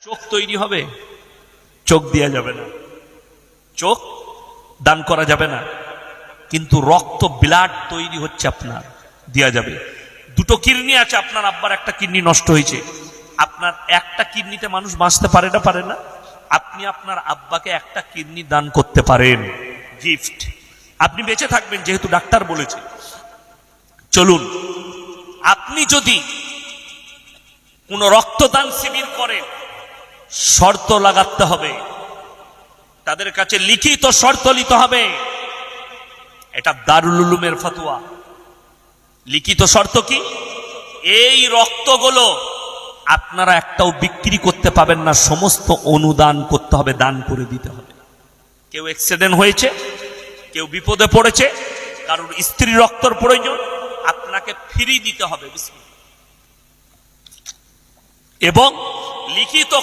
চোখ তৈরি হবে, চোখ দেয়া যাবে না, চোখ দান করা যাবে না, কিন্তু রক্ত ব্লাড তৈরি হচ্ছে আপনার, দেয়া যাবে। দুটো কিডনি আছে, আপনার আব্বার একটা কিডনি নষ্ট হয়েছে, আপনার একটা কিডনিতে মানুষ বাঁচতে পারে না, পারে না? আপনি আপনার আব্বাকে একটা কিডনি দান করতে পারেন, গিফট। আপনি বেঁচে থাকবেন, যেহেতু ডাক্তার বলেছে। চলুন, আপনি যদি কোন রক্তদান শিবির করেন, শর্ত লাগাতে হবে, তাদের কাছে লিখিত শর্ত নিতে হবে। এটা দারুল উলুমের ফতোয়া। লিখিত শর্ত কি? এই রক্তগুলো আপনারা একটাও বিক্রি করতে পাবেন না, সমস্ত অনুদান করতে হবে, দান করে দিতে হবে। কেউ অ্যাক্সিডেন্ট হয়েছে, কেউ বিপদে পড়েছে, কারোর স্ত্রী রক্তর প্রয়োজন, আপনাকে ফ্রি দিতে হবে। এবং লিখিত